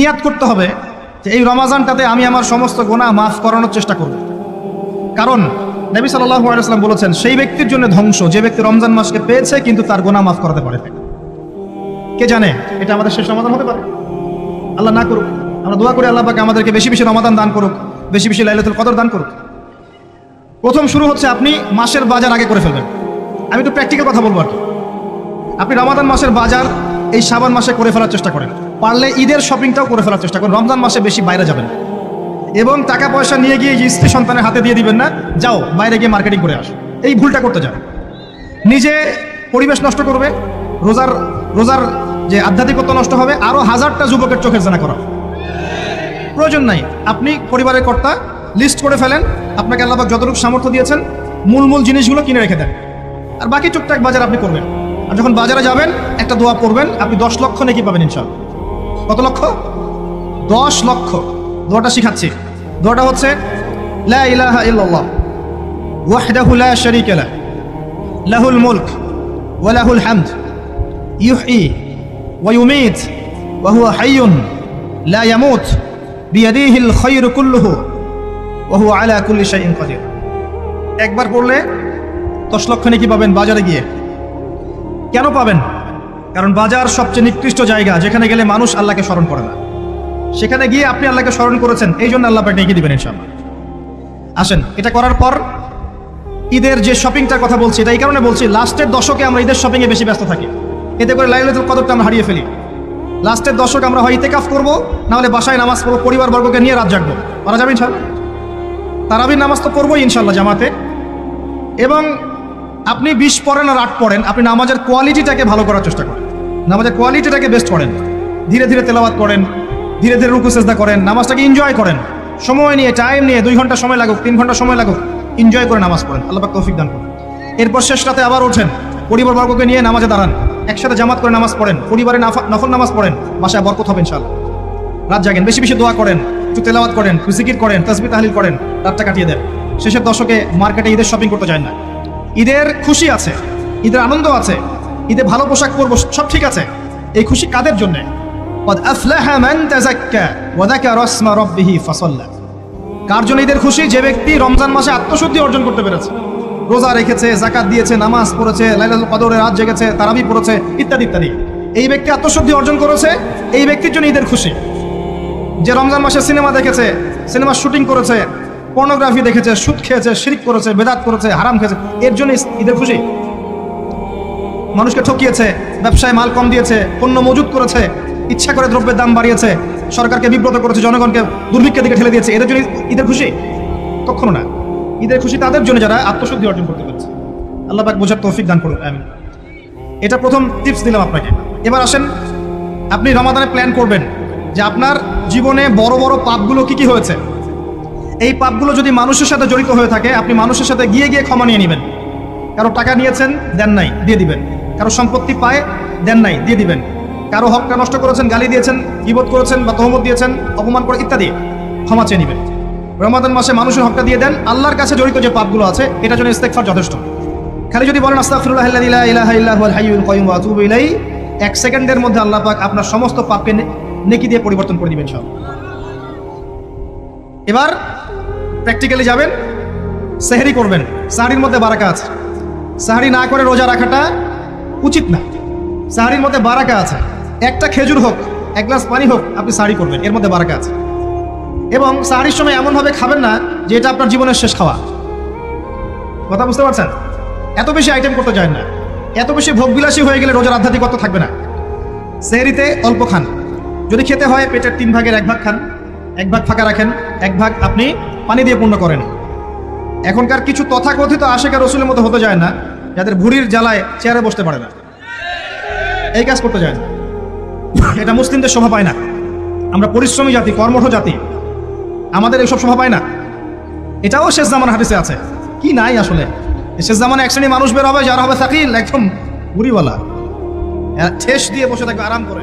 নিয়াত করতে হবে যে এই রমাজানটাতে আমি আমার সমস্ত গুনাহ মাফ করানোর চেষ্টা করব। কারণ নবী সাল্লাল্লাহু আলাইহি ওয়াসাল্লাম বলেছেন, সেই ব্যক্তির জন্য ধ্বংস যে ব্যক্তি রমজান মাসকে পেয়েছে কিন্তু তার গুনাহ মাফ করাতে পারে না। কে জানে এটা আমাদের শেষ রমাদান হতে পারে? আল্লাহ না করুক। আমরা দোয়া করি আল্লাহ পাক আমাদেরকে বেশি বেশি রমাদান দান করুক, বেশি বেশি লাইলাতুল কদর দান করুক। প্রথম শুরু হচ্ছে আপনি মাসের বাজার আগে করে ফেলবেন। আমি একটু প্র্যাকটিক্যাল কথা বলবো আর কি। আপনি রমাদান মাসের বাজার এই শাবান মাসে করে ফেলার চেষ্টা করেন, পারলে ঈদের শপিংটাও করে ফেলার চেষ্টা করেন। রমজান মাসে বেশি বাইরে যাবেন এবং টাকা পয়সা নিয়ে গিয়ে স্ত্রী সন্তানের হাতে দিয়ে দিবেন না, যাও বাইরে গিয়ে মার্কেটিং করে আসো। এই ভুলটা করতে যান, নিজে পরিবেশ নষ্ট করবে, রোজার যে আধ্যাত্মিকতা নষ্ট হবে, আরো হাজারটা যুবকের চোখের জানা করা প্রয়োজন নাই। আপনি পরিবারের কর্তা, লিস্ট করে ফেলেন, আপনাকে আল্লাহ পাক যতটুকু সামর্থ্য দিয়েছেন মূল জিনিসগুলো কিনে রেখে দেন, আর বাকি টুকটাক বাজার আপনি করবেন। আর যখন বাজারে যাবেন একটা দোয়া পড়বেন, আপনি 10 লক্ষ নেকি পাবেন ইনশাআল্লাহ। কত লক্ষ? 10 লক্ষ। দোয়াটা শিখাচ্ছি। দোয়াটা হচ্ছে লা ইলাহা ইল্লাল্লাহ ওয়াহদাহু লা শারীকা লাহু লাহুল মুলক ওয়া লাহুল হামদ ইউহয়ী ওয়া ইউমীত ওয়া হুয়া হাইয়্যুন লা ইয়ামুত বিয়াদিহিল খায়রু কুল্লুহু ওয়া হুয়া আলা কুল্লি শাইইন কাদির। একবার পড়লে 10 লক্ষ নেকি পাবেন বাজারে গিয়ে। কেন পাবেন? কারণ বাজার সবচেয়ে নিকৃষ্ট জায়গা, যেখানে গেলে মানুষ আল্লাহকে স্মরণ করে না। সেখানে গিয়ে আপনি আল্লাহকে স্মরণ করেছেন, এই জন্য আল্লাহ পাক নেকি দিবেন ইনশাআল্লাহ। আসেন, এটা করার পর ঈদের যে শপিংটার কথা বলছি, এটা এই কারণে বলছি, লাস্টের দশকে আমরা ঈদের শপিংয়ে বেশি ব্যস্ত থাকি, এতে করে লাইলাতুল কদরটা আমরা হারিয়ে ফেলি। লাস্টের দশক আমরা হয় ইতিকাফ করবো, না হলে বাসায় নামাজ পড়বো, পরিবারবর্গকে নিয়ে রাত জাগবো। পারা যাবে ইনশাআল্লাহ? তারাবির নামাজ তো পড়বোই ইনশাআল্লাহ জামাতে। এবং আপনি 20 পড়েন আর 8 পড়েন, আপনি নামাজের কোয়ালিটিটাকে ভালো করার চেষ্টা করেন, নামাজের কোয়ালিটিটাকে বেস্ট করেন। ধীরে ধীরে তেলাওয়াত করেন, ধীরে ধীরে রুকু সিজদা করেন, নামাজটাকে এনজয় করেন, সময় নিয়ে, টাইম নিয়ে, 2 ঘন্টা সময় লাগুক, 3 ঘন্টা সময় লাগুক, এনজয় করে নামাজ পড়েন। আল্লাহ পাক তৌফিক দান করুন। এরপর শেষ রাতে আবার ওঠেন, পরিবারবর্গকে নিয়ে নামাজে দাঁড়ান, একসাথে জামাত করে নামাজ পড়েন, পরিবারে নফল নামাজ পড়েন, বাসায় বরকত হবে ইনশাআল্লাহ। রাত জাগেন, বেশি বেশি দোয়া করেন, একটু তেলাওয়াত করেন, একটু জিকির করেন, তাসবিহ তাহলিল করেন, রাতটা কাটিয়ে দেন। শেষের দশকে মার্কেটে ঈদের শপিং করতে যায় না। ঈদের খুশি আছে, ঈদের আনন্দ আছে, ঈদে ভালো পোশাক পরবো, সব ঠিক আছে। এই খুশি কাদের জন্য? قد أفلح من تزكى وذكر اسم ربه فصلى। কার জন্য ঈদের খুশি? যে ব্যক্তি রমজান মাসে আত্মশুদ্ধি অর্জন করতে পেরেছে, রোজা রেখেছে, যাকাত দিয়েছে, নামাজ পড়েছে, লাইলাতুল কদরে রাত জেগেছে, তারাবি পড়েছে, ইত্যাদি ইত্যাদি। এই ব্যক্তি আত্মশুদ্ধি অর্জন করেছে, এই ব্যক্তির জন্য ঈদের খুশি। যে রমজান মাসে সিনেমা দেখেছে, সিনেমার শুটিং করেছে, পর্নোগ্রাফি দেখেছে, সুদ খেয়েছে, শিরক করেছে, বেদাত করেছে, হারাম খেয়েছে, এর জন্য ঈদের খুশি। মানুষকে ঠকিয়েছে, ব্যবসায় মাল কম দিয়েছে, পণ্য মজুত করেছে, ইচ্ছা করে দ্রব্যের দাম বাড়িয়েছে, সরকারকে বিব্রত করেছে, জনগণকে দুর্ভিক্ষের দিকে ঠেলে দিয়েছে, এদের জন্য ঈদের খুশি? কখনো না। ঈদের খুশি তাদের জন্য যারা আত্মশুদ্ধি অর্জন করতে পারছে। আল্লাহ পাক বোঝার তৌফিক দান করুন, আমিন। এটা প্রথম টিপস দিলাম আপনাকে। এবার আসেন, আপনি রমাদানে প্ল্যান করবেন যে আপনার জীবনে বড় বড় পাপগুলো কি কি হয়েছে। এই পাপগুলো যদি মানুষের সাথে জড়িত হয়ে থাকে, আপনি মানুষের সাথে গিয়ে গিয়ে ক্ষমা নিয়ে নেবেন। কারো টাকা নিয়েছেন, দেন নাই, দিয়ে দিবেন। কারো সম্পত্তি পায়, দেন নাই, দিয়ে দিবেন। কারো হকটা নষ্ট করেছেন, গালি দিয়েছেন, গীবত করেছেন বা তহমত দিয়েছেন, অপমান করে ইত্যাদি, ক্ষমা চেয়ে নেবেন। রমাদান মাসে মানুষের হকটা দিয়ে দেন। আল্লাহর কাছে জড়িত যে পাপগুলো আছে, এটার জন্য ইস্তেগফার যথেষ্ট। খালি যদি বলেন আস্তাগফিরুল্লাহাল্লাযী লা ইলাহা ইল্লা হুয়াল হাইয়ুল কাইয়্যুম ওয়া আতুবু ইলাইহি, 1 সেকেন্ডের মধ্যে আল্লাহ পাক আপনার সমস্ত পাপকে নেকি দিয়ে পরিবর্তন করে দিবেন সব। এবার প্র্যাকটিক্যালি যাবেন, সেহরি করবেন। সাহরির মধ্যে বারাকা আছে, সাহরি না করে রোজা রাখাটা উচিত না। সাহরির মধ্যে বারাকা আছে, একটা খেজুর হোক, 1 গ্লাস পানি হোক, আপনি সাহরি করবেন, এর মধ্যে বারাকা আছে। এবং সাহরির সময় এমনভাবে খাবেন না যে এটা আপনার জীবনের শেষ খাওয়া। কথা বুঝতে পারছেন? এত বেশি আইটেম করতে যায় না, এত বেশি ভোগবিলাসী হয়ে গেলে রোজার আধ্যাত্মিকতা থাকবে না। সেহরিতে অল্প খান, যদি খেতে হয় পেটের 3 ভাগের 1 ভাগ খান, 1 ভাগ ফাঁকা রাখেন, 1 ভাগ আপনি পানি দিয়ে পূর্ণ করেন। এখনকার কিছু তথাকথিত আশেকা রসুলের মতো হতে যায় না, যাদের ভুঁড়ির জ্বালায় চেয়ারে বসতে পারে না, এই কাজ করতে যায় না। এটা মুসলিমদের শোভা পায় না। আমরা পরিশ্রমী জাতি, কর্মঠ জাতি, আমাদের এইসব শোভা পায় না। এটাও শেষ জামান হাদিসে আছে। কি নাই আসলে, শেষ জামানে এক শ্রেণী মানুষ বের হবে যারা হবে সাকিল, একদম বুড়িওয়ালা, ঠেস দিয়ে বসে থাকবে আরাম করে,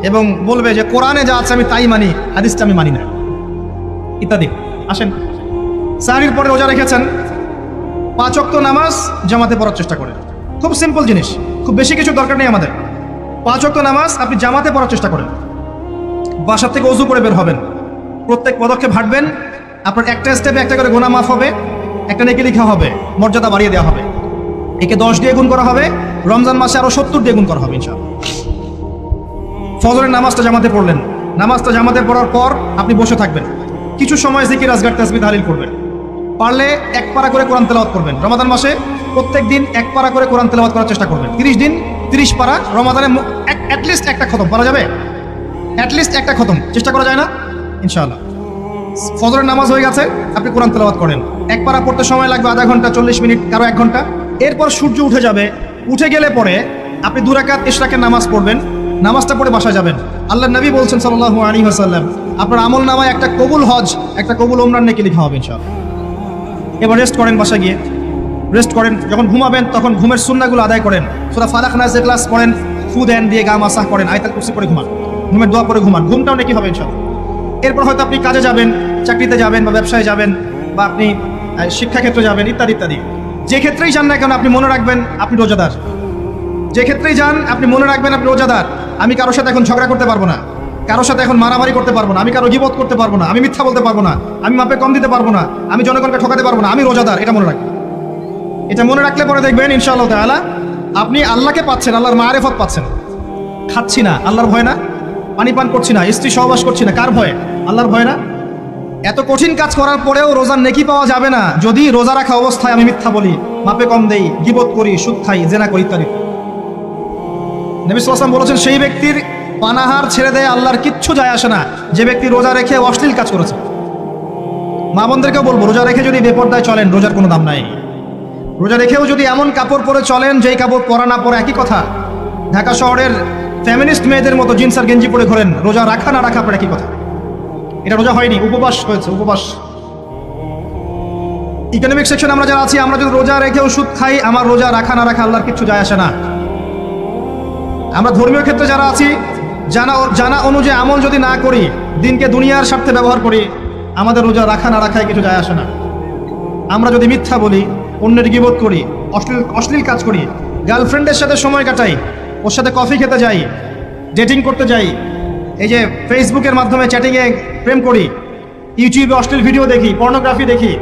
এবং বলবে যে কোরআনে যা আছে আমি তাই মানি, হাদিসটা আমি মানি না, ইত্যাদি। আসেন, সাহরির পরে রোজা রেখেছেন, 5 ওয়াক্ত নামাজ জামাতে পড়ার চেষ্টা করেন। খুব সিম্পল জিনিস, খুব বেশি কিছু দরকার নেই আমাদের। 5 ওয়াক্ত নামাজ আপনি জামাতে পড়ার চেষ্টা করেন। বাসা থেকে ওযু করে বের হবেন, প্রত্যেক পদক্ষেপ হাঁটবেন, আপনার একটা স্টেপে একটা করে গুনাহ মাফ হবে, একটা নেকি লেখা হবে, মর্যাদা বাড়িয়ে দেওয়া হবে। একে 10 দিয়ে গুণ করা হবে, রমজান মাসে আরো 70 দিয়ে গুণ করা হবে ইনশাআল্লাহ। ফজরের নামাজটা জামাতে পড়লেন, নামাজটা জামাতে পড়ার পর আপনি বসে থাকবেন, কিছু সময় জিকির আজগার তাসবিহ তাহলিল করবেন, পারলে এক পারা করে কোরআন তেলাওয়াত করবেন। রমাদান মাসে প্রত্যেক দিন এক পারা করে কোরআন তেলাওয়াত করার চেষ্টা করবেন। 30 দিন 30 পারা, রমাদানে অ্যাটলিস্ট একটা খতম পারা যাবে, অ্যাটলিস্ট একটা খতম চেষ্টা করা যায় না ইনশাআল্লাহ। ফজরের নামাজ হয়ে গেছে, আপনি কোরআন তেলাওয়াত করেন, এক পারা পড়তে সময় লাগবে আধা ঘন্টা, 40 মিনিট, কারো 1 ঘন্টা। এরপর সূর্য উঠে যাবে, উঠে গেলে পরে আপনি 2 রাকাত ইশরাকের নামাজ পড়বেন, নামাজটা পড়ে বাসায় যাবেন। আল্লাহর নবী বলছেন সাল্লাল্লাহু আলাইহি ওয়াসাল্লাম, আপনার আমল নামায় একটা কবুল হজ, একটা কবুল ওমরার নেকি লেখা হবে ইনশাআল্লাহ। এবার রেস্ট করেন, বাসায় গিয়ে রেস্ট করেন, যখন ঘুমাবেন তখন ঘুমের সুন্নাহগুলো আদায় করেন, সূরা ফালাক নাস ইখলাস পড়েন, ফু দেন, দিয়ে গা মাসাহ করেন, আয়াতুল কুরসি পড়ে ঘুমান, ঘুমের দোয়া পড়ে ঘুমান, ঘুমটাও নেকি হবে ইনশাআল্লাহ। এরপর হয়তো আপনি কাজে যাবেন, চাকরিতে যাবেন বা ব্যবসায় যাবেন বা আপনি শিক্ষাক্ষেত্রে যাবেন, ইত্যাদি ইত্যাদি। যে ক্ষেত্রেই যান না কেন আপনি মনে রাখবেন আপনি রোজাদার। যে ক্ষেত্রেই যান আপনি মনে রাখবেন আপনি রোজাদার। আমি কারোর সাথে এখন ঝগড়া করতে পারবো না, কারোর সাথে এখন মারামারি করতে পারবো না, আমি কারো গীবত করতে পারবো না, আমি মিথ্যা বলতে পারবো না, আমি মাপে কম দিতে পারবো না, আমি জনগণকে ঠকাতে পারবো না, আমি রোজাদার। এটা মনে রাখবেন। এটা মনে রাখলে পরে দেখবেন ইনশাআল্লাহ তাআলা আপনি আল্লাহকে পাচ্ছেন, আল্লাহর মারিফত পাচ্ছেন। খাচ্ছি না, আল্লাহর ভয় না। পানি পান করছি না, স্ত্রী সহবাস করছি না, কার ভয়ে? আল্লাহর ভয় না। এত কঠিন কাজ করার পরেও রোজার নেকি পাওয়া যাবে না যদি রোজা রাখা অবস্থায় আমি মিথ্যা বলি, মাপে কম দেই, গীবত করি, সুদ খাই, জেনা করি ইত্যাদি। নবী সাল্লাল্লাহু আলাইহি ওয়াসাল্লাম বলেছেন সেই ব্যক্তির পানাহার ছেড়ে দেয় আল্লাহর কিচ্ছু যায় আসে না যে ব্যক্তি রোজা রেখে অশ্লীল কাজ করেছে। মা বোনদেরকেও বলবো, রোজা রেখে যদি বেপরদায় চলেন রোজার কোনো দাম নাই। রোজা রেখেও যদি এমন কাপড় পরে চলেন যেই কাপড় পরা না পরে একই কথা, ঢাকা শহরের ফেমিনিস্ট মেয়েদের মতো জিন্স আর গেঞ্জি পরে ঘোরেন, রোজা রাখা না রাখা পরে একই কথা। এটা রোজা হয়নি, উপবাস হয়েছে, উপবাস। ইকোনমিক সেকশন আমরা যারা আছি, আমরা যদি রোজা রেখেও সুদ খাই, আমার রোজা রাখা না রাখা আল্লাহর কিচ্ছু যায় আসে না। আমরা ধর্মীয় ক্ষেত্রে যারা আছি, জানা অনুযায়ী আমল যদি না করি, দিনকে দুনিয়ার স্বার্থে ব্যবহার করি, আমাদের রোজা রাখা না রাখায় কিছু যায় আসে না। আমরা যদি মিথ্যা বলি, অন্যের গীবত করি, অশ্লীল কাজ করি, গার্লফ্রেন্ডের সাথে সময় কাটাই, ওর সাথে কফি খেতে যাই, ডেটিং করতে যাই, এই যে ফেসবুকের মাধ্যমে চ্যাটিংয়ে প্রেম করি, ইউটিউবে অশ্লীল ভিডিও দেখি, পর্নোগ্রাফি দেখি,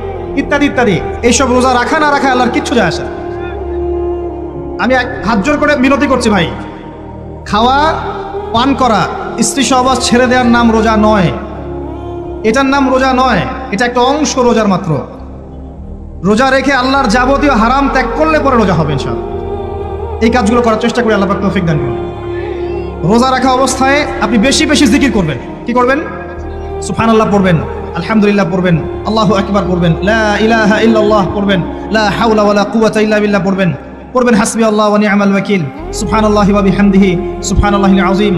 ইত্যাদি ইত্যাদি, এইসব রোজা রাখা না রাখা আল্লাহর কিচ্ছু যায় আসে না। আমি হাত জোর করে বিনতি করছি ভাই, খাওয়া পান করা, স্ত্রী সহবাস ছেড়ে দেওয়ার নাম রোজা নয়, এটার নাম রোজা নয়, এটা একটা অংশ রোজার মাত্র। রোজা রেখে আল্লাহর যাবতীয় হারাম ত্যাগ করলে পরে রোজা হবে ইনশাআল্লাহ। এই কাজগুলো করার চেষ্টা করি, আল্লাহ পাক তৌফিক দান করুন। রোজা রাখা অবস্থায় আপনি বেশি বেশি জিকির করবেন। কি করবেন? সুবহানাল্লাহ পড়বেন, আলহামদুলিল্লাহ পড়বেন, আল্লাহু আকবার পড়বেন, লা ইলাহা ইল্লাল্লাহ পড়বেন, লা হাওলা ওয়ালা কুওয়াতা ইল্লা বিল্লাহ পড়বেন, পড়বেন হাসবিয়াল্লাহু ওয়া নি'মাল ওয়াকিল, সুবহানাল্লাহি ওয়া বিহামদিহি, সুবহানাল্লাহিল আযীম,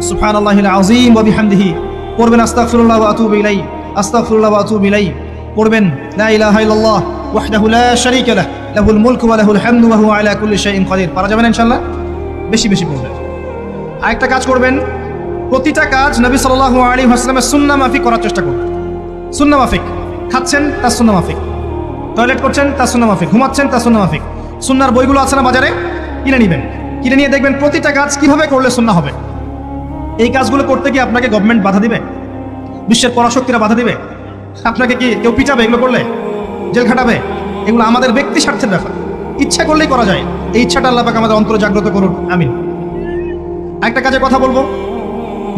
সুবহানাল্লাহিল আযীম ওয়া বিহামদিহি, পড়বেন আস্তাগফিরুল্লাহ ওয়া আতুবু ইলাইহি, আস্তাগফিরুল্লাহ ওয়া আতুবু ইলাইহি, পড়বেন লা ইলাহা ইল্লাল্লাহ ওয়াহদাহু লা শারীকা লাহু লাহুল মুলকু ওয়া লাহুল হামদু ওয়া হুয়া আলা কুল্লি শাইইন কাদির। পারা যাবে না ইনশাআল্লাহ? বেশি বেশি পড়বেন। আরেকটা কাজ করবেন, প্রতিটা কাজ নবী সাল্লাল্লাহু আলাইহি ওয়াসাল্লামের সুন্নাহ মাফিক করার চেষ্টা করবেন। সুন্নাহ মাফিক, খাচ্ছেন তার সুন্নাহ মাফিক, টয়লেট করছেন তার সুন্নাহ মাফিক, ঘুমাচ্ছেন তার সুন্নাহ মাফিক। সুন্নাহর বইগুলো আছে না বাজারে, কিনে নেবেন, কিনে নিয়ে দেখবেন প্রতিটা কাজ কিভাবে করলে সুন্নাহ হবে। এই কাজগুলো করতে গিয়ে আপনাকে গভর্নমেন্ট বাধা দিবে, বিশ্বের পরাশক্তিরা বাধা দিবে, আপনাকে কি কেউ পিটাবে এগুলো করলে, জেল খাটাবে? এগুলো আমাদের ব্যক্তি স্বার্থের ব্যাপার, ইচ্ছা করলেই করা যায়। এই ইচ্ছাটা আল্লাহ পাক আমাদের অন্তরে জাগ্রত করুন, আমিন। একটা কাজে কথা বলবো,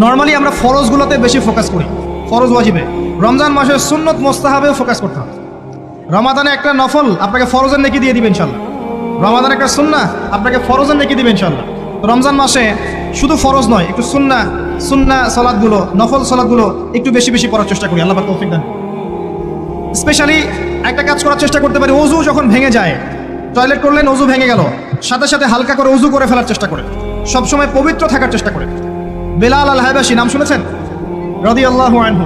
নর্মালি আমরা ফরজগুলোতে বেশি ফোকাস করি, ফরজ ওয়াজিবে। রমজান মাসের সুন্নত মোস্তাহাবেও ফোকাস করতে হবে। রমাদানে একটা নফল আপনাকে ফরজের নেকি দিয়ে দিবে ইনশাল্লাহ, রমাদান একটা সুন্নাহ আপনাকে ফরজের নেকি দিবে ইনশাল্লাহ। রমজান মাসে শুধু ফরজ নয়, একটু সুন্নাহ সালাতগুলো, নফল সালাতগুলো একটু বেশি বেশি পড়ার চেষ্টা করি, আল্লাহ পাক তৌফিক দান। স্পেশালি একটা কাজ করার চেষ্টা করতে পারি, ওযু যখন ভেঙে যায়, টয়লেট করলেন ওযু ভেঙে গেল, সাথে সাথে হালকা করে ওযু করে ফেলার চেষ্টা করে, সবসময় পবিত্র থাকার চেষ্টা করে। বেলাল আল হাবাশি নাম শুনেছেন? রাদিয়াল্লাহু আনহু।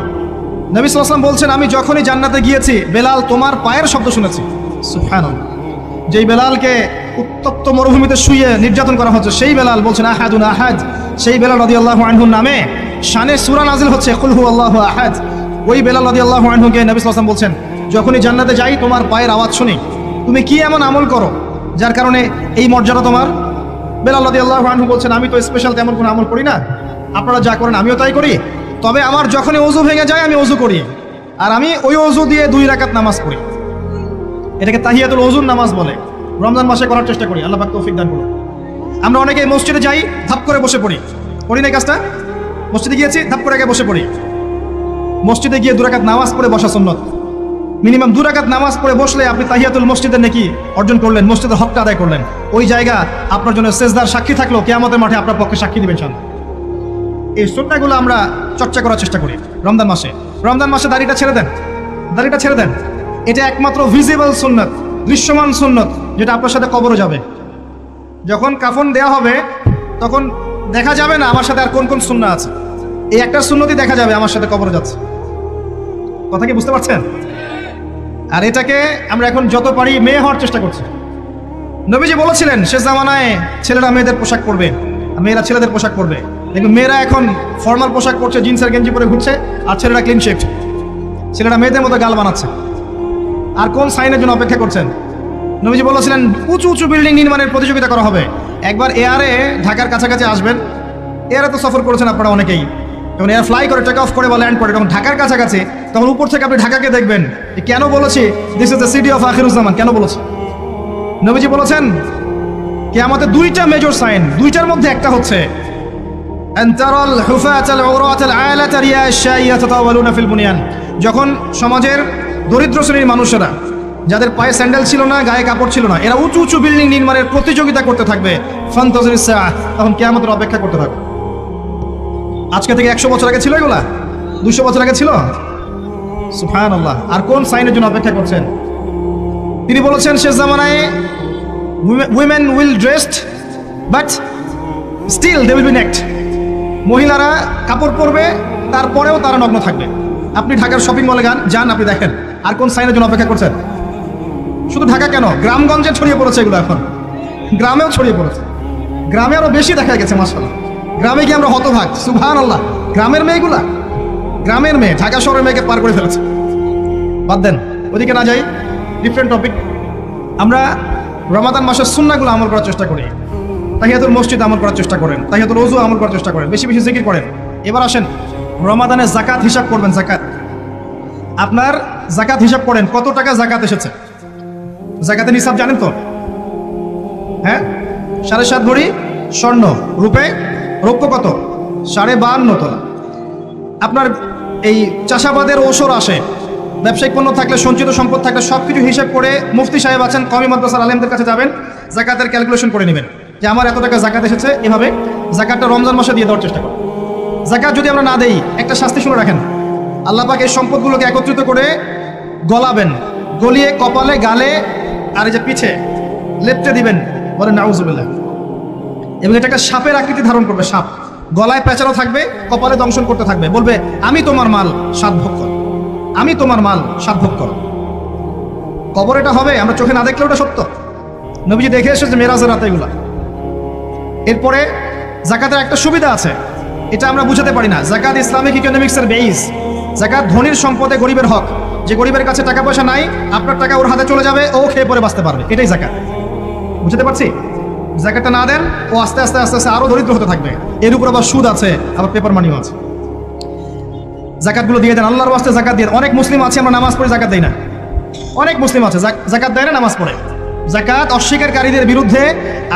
নবী সাল্লাল্লাহু আলাইহি ওয়াসাল্লাম বলছেন, আমি যখনই জান্নাতে গিয়েছি বেলাল তোমার পায়ের শব্দ শুনেছি। সুবহানাল্লাহ। যেই বেলালকে উত্তপ্ত মরুভূমিতে শুয়ে নির্যাতন করা হচ্ছে, সেই বেলাল বলছেন আহাদুন আহাদ, সেই বেলাল রাদিয়াল্লাহু আনহুর নামে শানে সূরা নাজিল হচ্ছে কুল হুয়াল্লাহু আহাদ। ওই বেলাল রাদিয়াল্লাহু আনহুকে নবী সাল্লাল্লাহু আলাইহি ওয়াসাল্লাম বলছেন, যখনই জান্নাতে যাই তোমার পায়ের আওয়াজ শুনি, তুমি কি এমন আমল করো যার কারণে এই মর্যাদা তোমার? বেলাল রাদিয়াল্লাহু আনহু বলছেন, আমি তো স্পেশাল তেমন কোনো আমল করি না, আপনারা যা করেন আমিও তাই করি, তবে আমার যখনই ওযু ভেঙে যায় আমি ওযু করি, আর আমি ওই ওযু দিয়ে 2 রাকাত নামাজ পড়ি। এটাকে তাহিয়াতুল ওযুর নামাজ বলে। রমজান মাসে করার চেষ্টা করি, আল্লাহ পাক তৌফিক দান করুন। আমরা অনেকে মসজিদে যাই, ধাপ করে বসে পড়ি, করি না কাজটা? মসজিদে গিয়েছি, ধাপ করে আগে বসে পড়ি। মসজিদে গিয়ে 2 রাকাত নামাজ পড়ে বসা সুন্নাত। মিনিমাম 2 রাকাত নামাজ পড়ে বসলে আপনি তাহিয়াতুল মসজিদের নেকি অর্জন করলেন, মসজিদের হকটা আদায় করলেন। ওই জায়গা আপনার জন্য সেজদার সাক্ষী থাকলো, কিয়ামতের মাঠে আপনার পক্ষে সাক্ষী দিবেন ইনশাআল্লাহ। এই সুন্নাহগুলো আমরা চর্চা করার চেষ্টা করি রমজান মাসে। রমজান মাসে দাড়িটা ছেড়ে দেন, দাড়িটা ছেড়ে দেন। এটা একমাত্র ভিজিবল সুন্নাত, দৃশ্যমান সুন্নাত, যেটা আপনার সাথে কবরে যাবে। যখন কাফন দেয়া হবে তখন দেখা যাবে না আমার সাথে আর কোন কোন সুন্নাহ আছে, এই একটা সুন্নতই দেখা যাবে আমার সাথে কবরে যাচ্ছে। কথা কি বুঝতে পারছেন? আর এটাকে আমরা এখন যত পারি মেয়ে হওয়ার চেষ্টা করছি। নবীজি বলেছিলেন শেষ জামানায় ছেলেরা মেয়েদের পোশাক পরবে, মেয়েরা ছেলেদের পোশাক পরবে। দেখুন মেয়েরা এখন ফর্মাল পোশাক পরছে, জিন্সের গেঞ্জি পরে ঘুরছে, আর ছেলেরা ক্লিন শেভ। ছেলেরা মেয়েদের মতো গাল বানাচ্ছে। আর কোন সাইনের জন্য অপেক্ষা করছেন? নবীজি বলেছিলেন উঁচু উঁচু বিল্ডিং নির্মাণের প্রতিযোগিতা করা হবে। একবার এয়ারে ঢাকার কাছাকাছি আসবেন, এয়ারে তো সফর করেছেন আপনারা অনেকেই, যখন এয়ার ফ্লাই করে, টেক অফ করে বা ল্যান্ড করে, যখন ঢাকার কাছাকাছি, তখন উপর থেকে আপনি ঢাকাকে দেখবেন। কেন বলেছি this is the city of Akhiruzzaman, কেন বলেছি? নবীজি বলেছেন কিয়ামতে 2টা মেজর সাইন, 2টার মধ্যে একটা হচ্ছে আনতারাল হুফাতাল উরাতাল আলাতা রিয়াশাইয়া তাতাওয়ালুনা ফিল বুনিয়ান। যখন সমাজের দরিদ্র শ্রেণীর মানুষেরা, যাদের পায়ে স্যান্ডেল ছিল না, গায়ে কাপড় ছিল না, এরা উঁচু উঁচু বিল্ডিং নির্মাণের প্রতিযোগিতা করতে থাকবে, ফান্তাজিরিস সাআহ, তখন কিয়ামতের অপেক্ষা করতে থাকবে। আজকে থেকে 100 বছর আগে ছিল এগুলা? 200 বছর আগে ছিল? সুবহানাল্লাহ। আর কোন সাইনের জন্য অপেক্ষা করছেন? তিনি বলেছেন শেষ জামানায় women will dressed but still they will be naked. মহিলারা কাপড় পরবে, তারপরেও তারা নগ্ন থাকবে। আপনি ঢাকার শপিং মলে যান, আপনি দেখেন। আর কোন সাইনের জন্য অপেক্ষা করছেন? শুধু ঢাকা কেন, গ্রামগঞ্জে ছড়িয়ে পড়েছে এগুলো, এখন গ্রামেও ছড়িয়ে পড়েছে। গ্রামে আরো বেশি দেখা গেছে মাশাআল্লাহ। গ্রামে গিয়ে আমরা হতভাগ, সুবহানাল্লাহ। গ্রামের মেয়েগুলা, গ্রামের মেয়ে ঢাকা শহরের মেয়েকে পার করে ফেলেছে। বাদ দেন, ওদিকে না যাই, ডিফারেন্ট টপিক। আমরা রমাদান মাসের সুন্নাহগুলো আমল করার চেষ্টা করি। তাহিয়াতুল মসজিদ আমল করার চেষ্টা করেন, তাহিয়াতুল ওযু আমল করার চেষ্টা করেন, বেশি বেশি জিকির করেন। এবার আসেন রমাদানে জাকাত হিসাব করবেন। জাকাত, আপনার জাকাত হিসাব করেন, কত টাকা জাকাত এসেছে। জাকাতের হিসাব জানেন তো? হ্যাঁ, 7.5 ভরি স্বর্ণ, রৌপ্য কত? 52.5 তোলা। আপনার এই চাষাবাদের ওসর আসে, ব্যবসায়িক পণ্য থাকলে, সঞ্চিত সম্পদ থাকলে সবকিছু হিসাব করে মুফতি সাহেব আছেন, কওমি মাদ্রাসার আলেমদের কাছে যাবেন, জাকাতের ক্যালকুলেশন করে নেবেন যে আমার এত টাকা জাকাত এসেছে। এভাবে জাকাতটা রমজান মাসে দিয়ে দেওয়ার চেষ্টা করুন। জাকাত যদি আমরা না দেই, একটা শাস্তি শুনে রাখেন, আল্লাহ পাক এই সম্পদগুলোকে একত্রিত করে গলাবেন, গলিয়ে কপালে, গালে আর এই যে পিঠে লেপটে দিবেন, বলেন নাউজুবিল্লাহ। এবং এটা একটা সাপের আকৃতি ধারণ করবে, সাপ গলায় পেঁচানো থাকবে, কপালে দংশন করতে থাকবে, বলবে আমি তোমার মাল সাত ভোগ কর, আমি তোমার মাল সাত ভোগ কর। কবর এটা হবে, আমরা চোখে না দেখলে ওটা সত্য। নবীজি দেখে এসেছে মেরাজের রাতে এগুলা। এরপরে জাকাতের একটা সুবিধা আছে, এটা আমরা বুঝাতে পারি না। জাকাত ইসলামিক ইকোনমিক্সের বেইস। জাকাত ধনীর সম্পদে গরিবের হক। যে গরিবের কাছে টাকা পয়সা নাই, আপনার টাকা ওর হাতে চলে যাবে, ও খেয়ে পরে বাঁচতে পারবে, এটাই জাকাত। বুঝতে পারছি? জাকাতটা না দেন, ও আস্তে আস্তে আস্তে আস্তে আরো দরিদ্র হতে থাকবে। এর উপর আবার সুদ আছে, আবার পেপার মানিও আছে। জাকাতগুলো দিয়ে দেন, আল্লাহর ওয়াস্তে জাকাত দিয়ে। অনেক মুসলিম আছে আমরা নামাজ পড়ে জাকাত দেই না। অনেক মুসলিম আছে জাকাত দেয় না, নামাজ পড়ে। জাকাত অস্বীকারীদের বিরুদ্ধে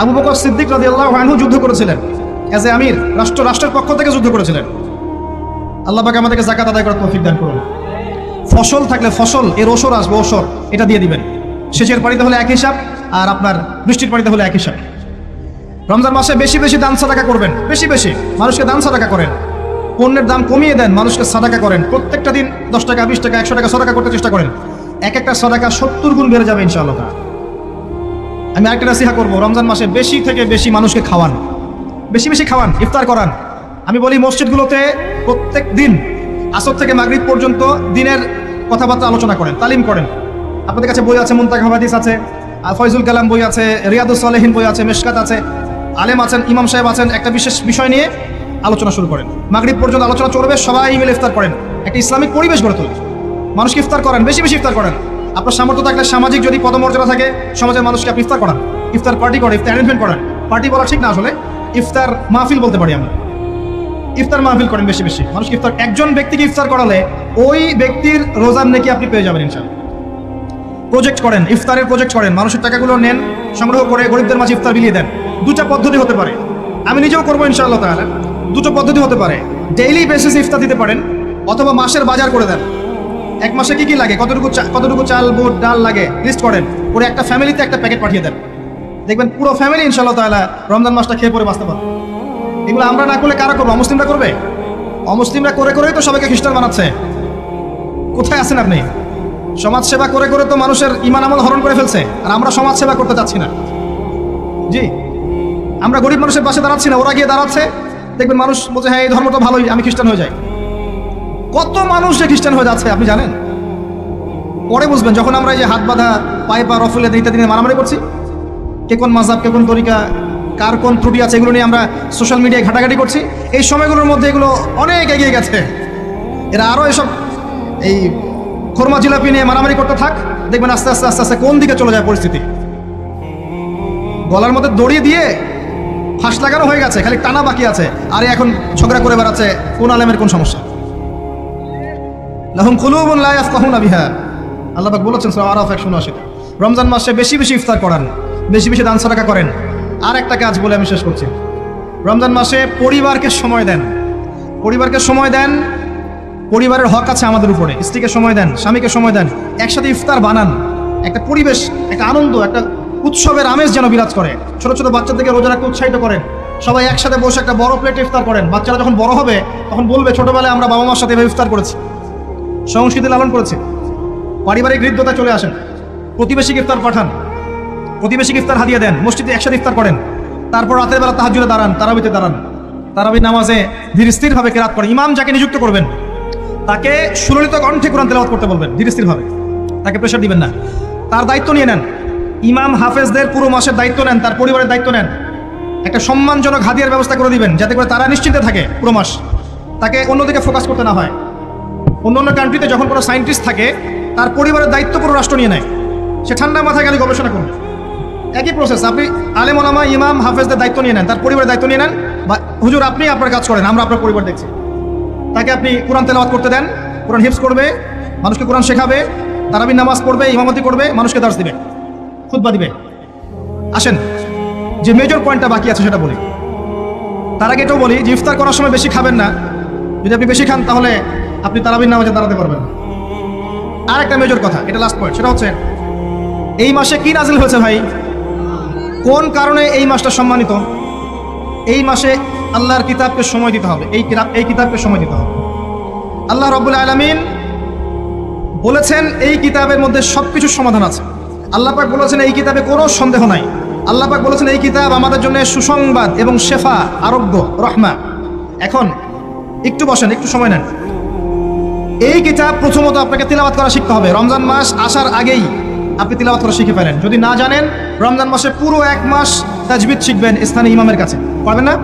আবু বকর সিদ্দিক রাদিয়াল্লাহু আনহু যুদ্ধ করেছিলেন, এজ এ আমির, রাষ্ট্রের পক্ষ থেকে যুদ্ধ করেছিলেন। আল্লাহ পাক আমাদেরকে জাকাত আদায় করার তৌফিক দান করুন। ফসল থাকলে ফসল, এর ওসর আসবে, ওসর এটা দিয়ে দিবেন। সেচের পানিতে হলে এক হিসাব, আর আপনার বৃষ্টির পানিতে হলে এক হিসাব। রমজান মাসে বেশি বেশি দান সাদাকা করবেন, বেশি বেশি মানুষকে দান সাদাকা করেন। পণ্যের দাম কমিয়ে দেন, মানুষকে সাদাকা করেন। প্রত্যেকটা দিন 10 টাকা, 20 টাকা, 100 টাকা সাদাকা করতে চেষ্টা করেন। এক একটা সাদাকা 70 গুণ বেড়ে যাবে ইনশাআল্লাহ। আমি আরেকটা নসিহত করবো, রমজান মাসে বেশি থেকে বেশি মানুষকে খাওয়ান, বেশি বেশি খাওয়ান, ইফতার করান। আমি বলি মসজিদগুলোতে প্রত্যেক দিন আসর থেকে মাগরিব পর্যন্ত দিনের কথাবার্তা আলোচনা করেন, তালিম করেন। আপনাদের কাছে বই আছে, মুনতাখা হাদিস আছে, ফয়জুল কালাম বই আছে, রিয়াদুস সালেহিন বই আছে, মেশকাত আছে, আলেম আছেন, ইমাম সাহেব আছেন। একটা বিশেষ বিষয় নিয়ে আলোচনা শুরু করেন, মাগরিব পর্যন্ত আলোচনা চলবে, সবাই মিলে ইফতার করেন। একটা ইসলামিক পরিবেশ গড়ে তুলেন, মানুষকে ইফতার করেন, বেশি বেশি ইফতার করেন। আপনার সামর্থ্য থাকলে, সামাজিক যদি পদমর্যাদা থাকে, সমাজের মানুষকে আপনি ইফতার করান, ইফতার পার্টি করেন, ইফতার অ্যারেঞ্জমেন্ট করেন। পার্টি বলা ঠিক না, আসলে ইফতার মাহফিল বলতে পারি আমরা। ইফতার মাহফিল করেন বেশি বেশি, মানুষকে ইফতার, একজন ব্যক্তিকে ইফতার করালে ওই ব্যক্তির রোজার নেকি আপনি পেয়ে যাবেন ইনশাআল্লাহ। প্রজেক্ট করেন, ইফতারের প্রজেক্ট করেন, মানুষের টাকাগুলো নেন, সংগ্রহ করে গরিবদের মাঝে ইফতার বিলিয়ে দেন। দুটা পদ্ধতি হতে পারে, আমি নিজেও করবো ইনশাআল্লাহ তাআলা। দুটো পদ্ধতি হতে পারে, ডেইলি বেসিসে ইফতার দিতে পারেন, অথবা মাসের বাজার করে দেন। এক মাসে কি কি লাগে, কতটুকু চাল বুট ডাল লাগে লিস্ট করেন, করে একটা ফ্যামিলিতে একটা প্যাকেট পাঠিয়ে দেন। দেখবেন পুরো ফ্যামিলি ইনশাআল্লাহ তাআলা রমজান মাসটা খেয়ে পরে বাঁচতে পারবে। এগুলো আমরা না করলে কারা করবো? অমুসলিমরা করবে? অমুসলিমরা করে করেই তো সবাইকে খ্রিস্টান বানাচ্ছে। কোথায় আছেন আপনি? সমাজ সেবা করে করে তো মানুষের ঈমান আমল হরণ করে ফেলছে, আর আমরা সমাজ সেবা করতে চাচ্ছি না। জি, আমরা গরিব মানুষের পাশে দাঁড়াচ্ছি না, ওরা গিয়ে দাঁড়াচ্ছে। দেখবেন মানুষ বলছে হ্যাঁ এই ধর্মটা ভালোই, আমি খ্রিস্টান হয়ে যাই। কত মানুষ যে খ্রিস্টান হয়ে যাচ্ছে আপনি জানেন? পরে বুঝবেন যখন আমরা এই যে হাত বাঁধা, পায়ে পা রফুলে ইত্যাদি নিয়ে মারামারি করছি, কে কোন মাযহাব, কে কোন তরিকা, কার কোন ত্রুটি আছে, এগুলো নিয়ে আমরা সোশ্যাল মিডিয়ায় ঘাটাঘাটি করছি। এই সময়গুলোর মধ্যে এগুলো অনেক এগিয়ে গেছে। এরা আরও এসব এই খোরমা জিলাপি নিয়ে মারামারি করতে থাক, দেখবেন আস্তে আস্তে আস্তে আস্তে কোন দিকে চলে যায় পরিস্থিতি। গলার মধ্যে দড়িয়ে দিয়ে ফাঁস লাগানো হয়ে গেছে, খালি টানা বাকি আছে। আর এখন ঝগড়া করে বেড়াচ্ছে কোন আলেমের কোন সমস্যা। লাহুম কুলুবুন লা ইয়াফকাহুনা বিহা, আল্লাহ পাক বলেছেন সূরা আরাফ 179। রমজান মাসে বেশি বেশি ইফতার করান, বেশি বেশি দান সাদাকা করেন। আর একটা কাজ বলে আমি শেষ করছি, রমজান মাসে পরিবারকে সময় দেন। পরিবারকে সময় দেন, পরিবারের হক আছে আমাদের উপরে। স্ত্রীকে সময় দেন, স্বামীকে সময় দেন, একসাথে ইফতার বানান। একটা পরিবেশ, একটা আনন্দ, একটা উৎসবের আমেজ যেন বিরাজ করে। ছোট ছোট বাচ্চাদেরকে রোজা রাখতে উৎসাহিত করেন। সবাই একসাথে বসে একটা বড় প্লেটে ইফতার করেন। বাচ্চারা যখন বড় হবে তখন বলবে ছোটবেলায় আমরা বাবা মার সাথে এভাবে ইফতার করেছি, সংস্কৃতি লালন করেছি। পারিবারিক হৃদ্যতায় চলে আসেন, প্রতিবেশীকে ইফতার পাঠান, প্রতিবেশীকে ইফতার হাদিয়া দেন, মসজিদে একসাথে ইফতার করেন। তারপর রাতের বেলা তাহাজ্জুদে দাঁড়ান, তারাবিতে দাঁড়ান, তারাবি নামাজে ধীর স্থিরভাবে কেরাত করেন। ইমাম যাকে নিযুক্ত করবেন তাকে সুললিত কণ্ঠে কোরআন তেলাওয়াত করতে বলবেন, ধীর স্থিরভাবে, তাকে প্রেশার দিবেন না। তার দায়িত্ব নিয়ে নেন। ইমাম হাফেজদের পুরো মাসের দায়িত্ব নেন, তার পরিবারের দায়িত্ব নেন। একটা সম্মানজনক হাদিয়ার ব্যবস্থা করে দিবেন, যাতে করে তারা নিশ্চিন্তে থাকে পুরো মাস, তাকে অন্যদিকে ফোকাস করতে না হয়। অন্য কান্ট্রিতে যখন কোনো সায়েন্টিস্ট থাকে, তার পরিবারের দায়িত্ব পুরো রাষ্ট্র নিয়ে নেয়, সে ঠান্ডা মাথায় গেলে গবেষণা করবে। একই প্রসেস, আপনি আলেম ওলামা ইমাম হাফেজদের দায়িত্ব নিয়ে নেন, তার পরিবারের দায়িত্ব নিয়ে নেন। বা হুজুর আপনি আপনার কাজ করেন, আমরা আপনার পরিবার দেখছি। তাকে আপনি কোরআন তেলাওয়াত করতে দেন, কোরআন হিফজ করবে, মানুষকে কোরআন শেখাবে, তারাবি নামাজ পড়বে, ইমামতি করবে, মানুষকে দার্স দিবে, খুতবা দিবে। আসেন যে মেজর পয়েন্টটা বাকি আছে সেটা বলি। তার আগে এটাও বলি যে ইফতার করার সময় বেশি খাবেন না। যদি আপনি বেশি খান তাহলে আপনি তারাবির নামাজে দাঁড়াতে পারবেন। আর একটা মেজর কথা, এটা লাস্ট পয়েন্ট, সেটা হচ্ছে এই মাসে কি নাজিল হয়েছে ভাই? কোন কারণে এই মাসটা সম্মানিত? এই মাসে আল্লাহর কিতাবকে সময় দিতে হবে, এই কিতাবকে সময় দিতে হবে। আল্লাহ রাব্বুল আলামিন বলেছেন এই কিতাবের মধ্যে সবকিছুর সমাধান আছে। আল্লাহ পাক বলেছেন এই কিতাবে কোনো সন্দেহ নাই। আল্লাহ পাক বলেছেন এই কিতাব আমাদের জন্য সুসংবাদ এবং শেফা, আরোগ্য, রহমা। এখন একটু বসেন, একটু সময় নেন। এই কিতাব প্রথমত আপনাকে তিলাওয়াত করা শিখতে হবে। রমজান মাস আসার আগেই আপনি তিলাওয়াত করা শিখে ফেলেন। যদি না জানেন, রমজান মাসে পুরো এক মাস তাজবিদ শিখবেন স্থানীয় ইমামের কাছে, পারবেন না?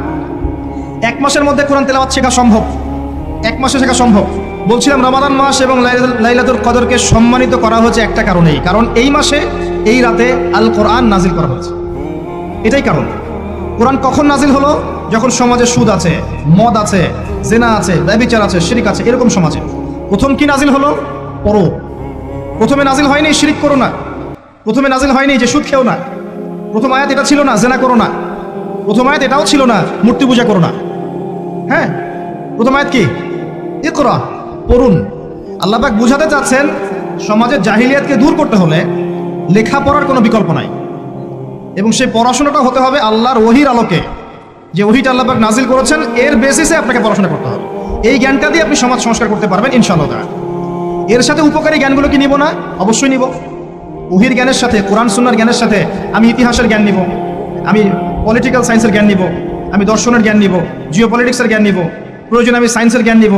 এক মাসের মধ্যে কোরআন তেলাওয়াত শেখা সম্ভব, এক মাসে শেখা সম্ভব। বলছিলাম রমাদান মাস এবং লাইলাতুল কদরকে সম্মানিত করা হয়েছে একটা কারণেই, কারণ এই মাসে এই রাতে আল কোরআন নাজিল করা হয়েছে। এটাই কারণ। কোরআন কখন নাজিল হলো? যখন সমাজে সুদ আছে, মদ আছে, জেনা আছে, ব্যভিচার আছে, শিরক আছে, এরকম সমাজে। প্রথম কি নাজিল হলো? পড়ো। প্রথমে নাজিল হয়নি শিরক করো না, প্রথমে নাজিল হয়নি যে সুদ খেও না, প্রথম আয়াত এটা ছিল না জেনা করো না, প্রথম আয়াত এটাও ছিল না মূর্তি পূজা করো না। হ্যাঁ, প্রথম আয়াত কি? ইকরা, পড়ুন। আল্লাহ পাক বুঝাতে চাচ্ছেন সমাজের জাহিলিয়াতকে দূর করতে হলে লেখাপড়ার কোনো বিকল্প নাই, এবং সেই পড়াশোনাটা হতে হবে আল্লাহর ওহির আলোকে। যে ওহিটা আল্লাহ পাক নাজিল করেছেন এর বেসিসে আপনাকে পড়াশোনা করতে হবে। এই জ্ঞানটা দিয়ে আপনি সমাজ সংস্কার করতে পারবেন ইনশাআল্লাহ তাআলা। এর সাথে উপকারী জ্ঞানগুলো কি নিব না? অবশ্যই নিব। ওহির জ্ঞানের সাথে, কোরআন সুন্নাহর জ্ঞানের সাথে আমি ইতিহাসের জ্ঞান নিব, আমি পলিটিক্যাল সায়েন্সের জ্ঞান নিব, আমি দর্শনের জ্ঞান নিব, জিও পলিটিক্সের জ্ঞান নিব, প্রয়োজনে আমি সায়েন্সের জ্ঞান নিব,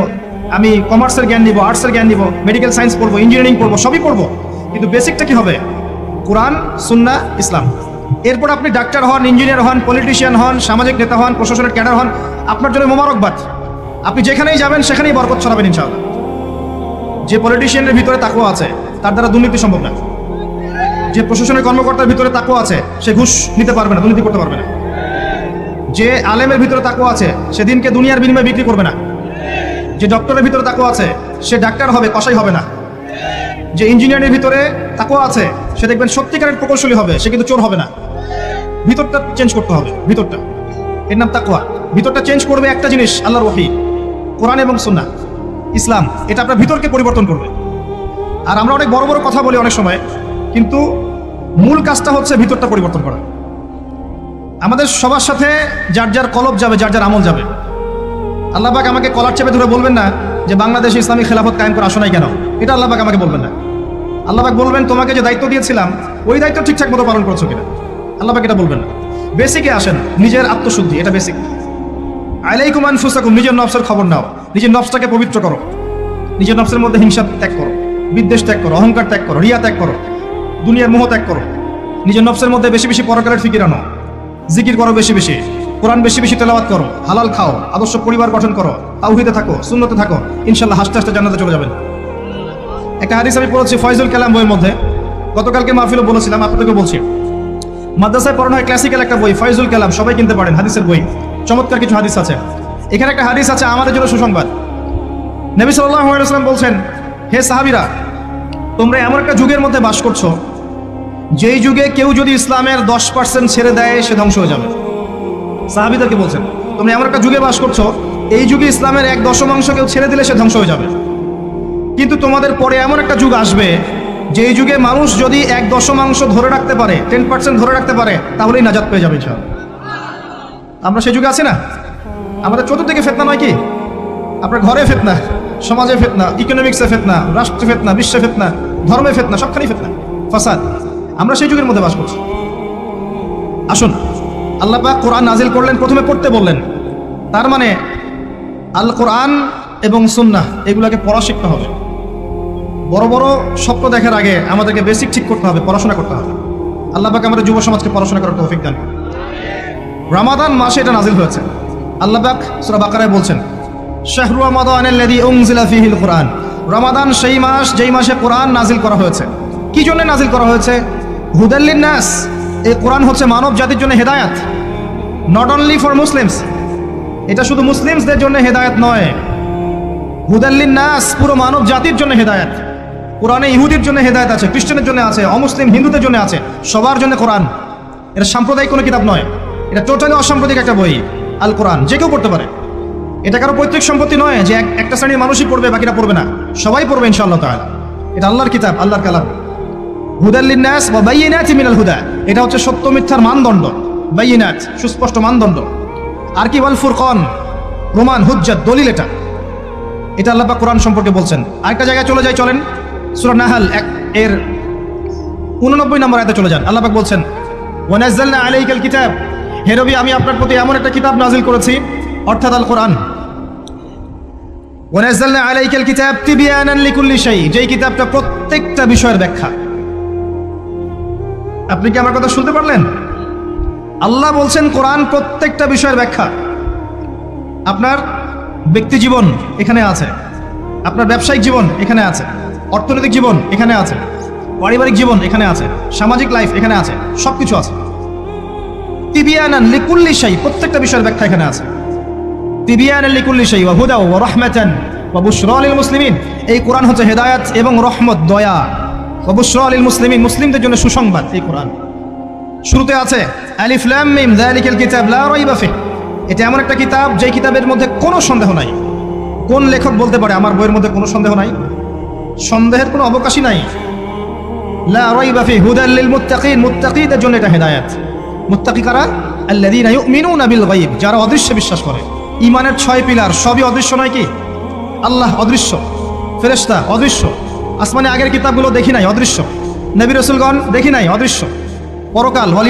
আমি কমার্সের জ্ঞান নিব, আর্টসের জ্ঞান নিব, মেডিকেল সায়েন্স পড়বো, ইঞ্জিনিয়ারিং পড়বো, সবই পড়বো। কিন্তু বেসিকটা কি হবে? কোরআন, সুন্নাহ, ইসলাম। এরপর আপনি ডাক্তার হন, ইঞ্জিনিয়ার হন, পলিটিশিয়ান হন, সামাজিক নেতা হন, প্রশাসনের ক্যাডার হন, আপনার জন্য মোবারকবাদ। আপনি যেখানেই যাবেন সেখানেই বরকত ছড়াবেন ইনশাআল্লাহ। যে পলিটিশিয়ানের ভিতরে তাকওয়া আছে তার দ্বারা দুর্নীতি সম্ভব না। যে প্রশাসনের কর্মকর্তার ভিতরে তাকওয়া আছে সে ঘুষ নিতে পারবে না, দুর্নীতি করতে পারবে না। যে আলেমের ভিতরে তাকওয়া আছে সে দিনকে দুনিয়ার বিনিময়ে বিক্রি করবে না। যে ডক্টরের ভিতরে তাকওয়া আছে সে ডাক্তার হবে, কসাই হবে না। যে ইঞ্জিনিয়ারের ভিতরে তাকওয়া আছে সে দেখবেন সত্যিকারের প্রকৌশলী হবে, সে কিন্তু চোর হবে না। ভিতরটা চেঞ্জ করতে হবে, ভিতরটা, এর নাম তাকওয়া। ভিতরটা চেঞ্জ করবে একটা জিনিস, আল্লাহর ওহী, কোরআন এবং সুন্নাহ, ইসলাম। এটা আপনার ভিতরকে পরিবর্তন করবে। আর আমরা অনেক বড় বড় কথা বলি অনেক সময়, কিন্তু মূল কাজটা হচ্ছে ভিতরটা পরিবর্তন করা। আমাদের সবার সাথে যার যার কলব যাবে, যার যার আমল যাবে। আল্লাহ পাক আমাকে কলার চেপে ধরে বলবেন না যে বাংলাদেশে ইসলামী খেলাফত কায়েম করে আসো নাই কেন, এটা আল্লাহ পাক আমাকে বলবেন না। আল্লাহ পাক বলবেন তোমাকে যে দায়িত্ব দিয়েছিলাম ওই দায়িত্ব ঠিকঠাক মতো পালন করছো কিনা, আল্লাহ পাক এটা বলবেন না। বেসিকে আসেন, নিজের আত্মশুদ্ধি, এটা বেসিক। আলাইকুম আনফুসাকুম, নিজের নফসের খবর নাও, নিজের নফসটাকে পবিত্র করো, নিজের নফসের মধ্যে হিংসা ত্যাগ করো, বিদ্বেষ ত্যাগ করো, অহংকার ত্যাগ করো, রিয়া ত্যাগ করো, দুনিয়ার মোহ ত্যাগ করো। নিজের নফসের মধ্যে বেশি বেশি পরকারের ফিকির আনো, জিকির করো বেশি বেশি, কোরআন বেশি বেশি তেলাওয়াত করো, হালাল খাও, আদর্শ পরিবার গঠন করো, তাওহীদে থাকো, সুন্নতে থাকো, ইনশাআল্লাহ হাসতে হাসতে জান্নাতে চলে যাবেন। একটা হাদিস আমি পড়েছি ফয়জুল কালাম বইয়ের মধ্যে, গতকালকে মাহফিলও বলেছিলাম, আপনাদেরকে বলছি। মাদ্রাসায় পড়ানো হয় ক্লাসিক্যাল একটা বই, ফয়জুল কালাম, সবাই কিনতে পারেন, হাদিসের বই, চমৎকার কিছু হাদিস আছে। এখানে একটা হাদিস আছে আমাদের জন্য সুসংবাদ। নবী সাল্লাল্লাহু আলাইহি ওয়াসাল্লাম বলছেন, হে সাহাবীরা, তোমরা এমন একটা যুগের মধ্যে বাস করছো যেই যুগে কেউ যদি ইসলামের 10% ছেড়ে দেয় সে ধ্বংস হয়ে যাবে। সাহাবীদেরকে বলছেন তোমরা এমন একটা যুগে বাস করছো, এই যুগে ইসলামের 1/10 কেউ ছেড়ে দিলে সে ধ্বংস হয়ে যাবে। কিন্তু তোমাদের পরে এমন একটা যুগ আসবে যেই যুগে মানুষ যদি 1/10 ধরে রাখতে পারে, 10% ধরে রাখতে পারে, তাহলেই নাজাত পেয়ে যাবে ইনশাআল্লাহ। আমরা সেই যুগে আছি না? আমাদের চতুর্দিকে ফিতনা নয় কি? আপনার ঘরে ফিতনা, সমাজে ফিতনা, ইকোনমিক্সে ফিতনা, রাষ্ট্রে ফিতনা, বিশ্বে ফিতনা, ধর্মে ফিতনা, সবখানেই ফিতনা, ফাসাদ। আমরা সেই যুগের মধ্যে বাস করছি। আসুন, আল্লাহ পাক কোরআন নাজিল করলেন, প্রথমে পড়তে বললেন। তার মানে আল কোরআন এবং সুন্নাহ এগুলোকে পড়া শিখতে হবে। বড় বড় স্বপ্ন দেখার আগে আমাদেরকে বেসিক ঠিক করতে হবে, পড়াশোনা করতে হবে। আল্লাহ পাক আমাদের যুব সমাজকে পড়াশোনা করার তৌফিক দান করুন। রমাদান মাসে এটা নাজিল হয়েছে। আল্লাহ পাক সূরা বাকারায় বলছেন, শাহরু রমাদানাল্লাযী উনজিলা ফীহিল কুরআন। রমাদান সেই মাস যেই মাসে কোরআন নাজিল করা হয়েছে। কি জন্য নাজিল করা হয়েছে? হুদাল লিন-নাস। এই কোরআন হচ্ছে মানব জাতির জন্য হেদায়েত, নট অনলি ফর মুসলিমস। এটা শুধু মুসলিমসদের জন্য হেদায়েত নয়, হুদাল লিন-নাস, পুরো মানব জাতির জন্য হেদায়েত। কোরআনে ইহুদির জন্য হেদায়েত আছে, খ্রিস্টানের জন্য আছে, অমুসলিম হিন্দুদের জন্য আছে, সবার জন্য কোরআন। এটা সাম্প্রদায়িক কোনো কিতাব নয়, এটা টোটালি অসাম্প্রদায়িক একটা বই। আল কোরআন যে কেউ পড়তে পারে। এটা কারো পৈতৃক সম্পত্তি নয় যে একটা শ্রেণীর মানুষই পড়বে বাকিরা পড়বে না, সবাই পড়বে ইনশাআল্লাহ তাআলা। এটা আল্লাহর কিতাব, আল্লাহর কালাম। হুদাল লিন-নাস ওয়া বায়িনাতিন মিনাল হুদা, এটা হচ্ছে সত্য মিথ্যার মানদণ্ড, বায়িনাত সুস্পষ্ট মানদণ্ড। আর কি ওয়াল ফুরকান, প্রমাণ, হুজ্জাত, দলিল। এটা আল্লাহ পাক কোরআন সম্পর্কে বলছেন। আরেকটা জায়গায় চলে যাই, চলেন সূরা নাহল এর 89 নম্বর আয়াতে চলে যান। আল্লাহ পাক বলছেন, ওয়া নাযালনা আলাইকাল কিতাব, হে নবী আমি আপনার প্রতি এমন একটা কিতাব নাজিল করেছি, অর্থাৎ আল কোরআন। ওয়া নাযালনা আলাইকাল কিতাব তিবয়ানান লিকুল্লি শাই, যেই কিতাবটা প্রত্যেকটা বিষয়ের ব্যাখ্যা। আপনি কি আমার কথা শুনতে পারলেন? আল্লাহ বলছেন কোরআন প্রত্যেকটা বিষয়ের ব্যাখ্যা। আপনার ব্যক্তি জীবন এখানে আছে, আপনার ব্যবসায়িক জীবন এখানে আছে, অর্থনৈতিক জীবন এখানে আছে, পারিবারিক জীবন এখানে আছে, সামাজিক লাইফ এখানে আছে, সবকিছু আছে। তিবিয়ানান লিকুল্লি শাই, প্রত্যেকটা বিষয়ের ব্যাখ্যা এখানে আছে। তিবিয়ানান লিকুল্লি শাই ওয়া হুদা ওয়া রাহমাতান ওয়া বুশরা লিল মুসলিমিন, এই কোরআন হচ্ছে হেদায়েত এবং রহমত, দয়া। ওয়া বুশরা লিল মুসলিমিন, মুসলিমদের জন্য সুসংবাদ। এই কোরআন শুরুতে আছে আলিফ লাম মিম যালিকাল কিতাব লা রাইবা ফিহ, এটা এমন একটা কিতাব যেই কিতাবের মধ্যে কোনো সন্দেহ নাই। কোন লেখক বলতে পারে আমার বইয়ের মধ্যে কোনো সন্দেহ নাই? সন্দেহের কোনো অবকাশই নাই। লা রাইবা ফিহ হুদাল লিল মুত্তাকিন, মুত্তাকিদের জন্য এটা হেদায়েত। মুত্তাকি কারা? আল্লাযীনা ইউমিনুনা বিল গায়ব, যারা অদৃশ্যে বিশ্বাস করে। ঈমানের 6 পিলার সবই অদৃশ্য নয় কি? আল্লাহ অদৃশ্য, ফেরেশতা অদৃশ্য, আসমানে আগের কিতাবগুলো দেখি নাই, অদৃশ্য। নবী রাসূলগণ দেখি নাই, অদৃশ্য। পরকাল ওয়াল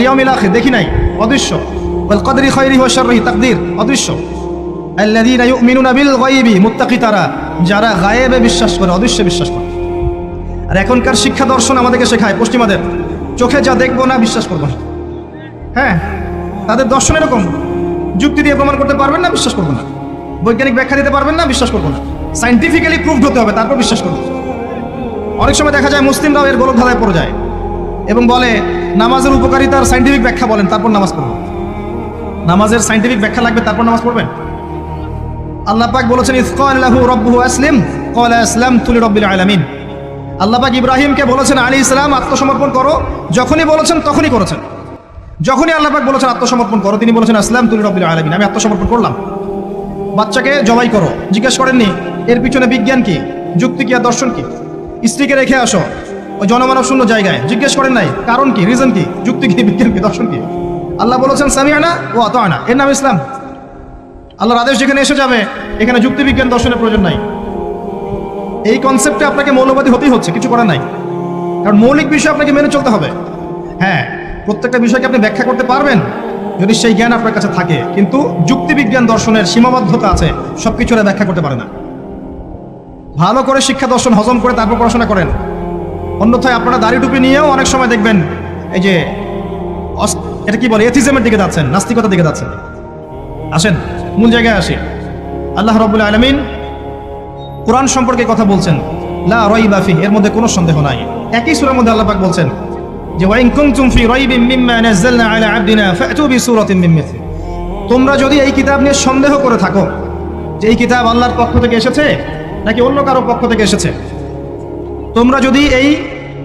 ইয়াউমিল আখির দেখি নাই, অদৃশ্য। ওয়াল কদরি খায়রিহি ওয়া শাররিহি, তাকদীর অদৃশ্য। আল্লাযীনা ইউমিনুনা বিল গায়বি, মুত্তাকি তারা যারা গায়েবে বিশ্বাস করে, অদৃশ্যে বিশ্বাস করে। আর এখনকার শিক্ষা দর্শন আমাদেরকে শেখায়, পশ্চিমাদের, চোখে যা দেখবো না বিশ্বাস করবো না। হ্যাঁ, তাদের দর্শন এরকম, যুক্তি দিয়ে প্রমাণ করতে পারবেন না, বিশ্বাস করবো না। বৈজ্ঞানিক ব্যাখ্যা দিতে পারবেন না, বিশ্বাস করবো না। সায়েন্টিফিক্যালি প্রুভড হতে হবে, তারপর বিশ্বাস করবো। অনেক সময় দেখা যায় মুসলিমরাও এর গোলক ধাঁধায় পড়ে যায় এবং বলে নামাজের উপকারিতার সায়েন্টিফিক ব্যাখ্যা বলেন, তারপর নামাজ পড়বো। নামাজের সায়েন্টিফিক ব্যাখ্যা লাগবে, তারপর নামাজ পড়বেন? আল্লাহ পাক বলেছেন ইয ক্বালা লাহু রাব্বুহু আসলিম ক্বালা আসলামতু লিরাব্বিল আলামিন। আল্লাহ পাক ইব্রাহিমকে বলেছেন আলাইহিস সালাম আত্মসমর্পণ করো, যখনই বলেছেন তখনই করেছেন। যখনই আল্লাহ পাক বলেছেন আত্মসমর্পণ করো, তিনি বলেছেন আসলামতু লিরাব্বিল আলামিন, আমি আত্মসমর্পণ করলাম। বাচ্চাকে জবাই করো, জিজ্ঞেস করেননি এর পিছনে বিজ্ঞান কি, যুক্তি কি আর দর্শন কি? স্ত্রীকে রেখে আসো ওই জনমানব শূন্য জায়গায়, জিজ্ঞেস করেন নাই কারণ কি, রিজন কি, যুক্তি কি, বিজ্ঞান কি, দর্শন কি? আল্লাহ বলেছেন সামিআনা ওয়া আতা'না, এর নাম ইসলাম। আল্লাহর আদেশ যেখানে এসে যাবে এখানে যুক্তি বিজ্ঞান দর্শনের প্রয়োজন নাই। এই কনসেপ্টে আপনাকে মৌলবাদী হতেই হচ্ছে, কিছু করার নাই, কারণ মৌলিক বিষয় আপনাকে মেনে চলতে হবে। হ্যাঁ, প্রত্যেকটা বিষয়কে আপনি ব্যাখ্যা করতে পারবেন যদি সেই জ্ঞান আপনার কাছে থাকে, কিন্তু যুক্তি বিজ্ঞান দর্শনের সীমাবদ্ধতা আছে, সবকিছু ব্যাখ্যা করতে পারে না। ভালো করে শিক্ষা দর্শন হজম করে তারপর পড়াশোনা করেন, অন্যথায় আপনারা দাড়ি টুপি নিয়েও অনেক সময় দেখবেন এই যে এটা কি বলে এথিজমের দিকে যাচ্ছেন, নাস্তিকতার দিকে যাচ্ছেন। আসেন মূল জায়গায় আসি। আল্লাহ রাব্বুল আলামিন কোরআন সম্পর্কে কথা বলছেন, লা রাইবা ফিহি, এর মধ্যে কোনো সন্দেহ নাই। একই সূরার মধ্যে আল্লাহ পাক বলছেন যে ওয়া ইন কুনতুম ফি রাইবিন মিম্মা নাযালনা আলা আবদিনা ফাতু বিসূরাতিন মিন মিথলি, তোমরা যদি এই কিতাব নিয়ে সন্দেহ করে থাকো যে এই কিতাব আল্লাহর পক্ষ থেকে এসেছে নাকি অন্য কারো পক্ষ থেকে এসেছে, তোমরা যদি এই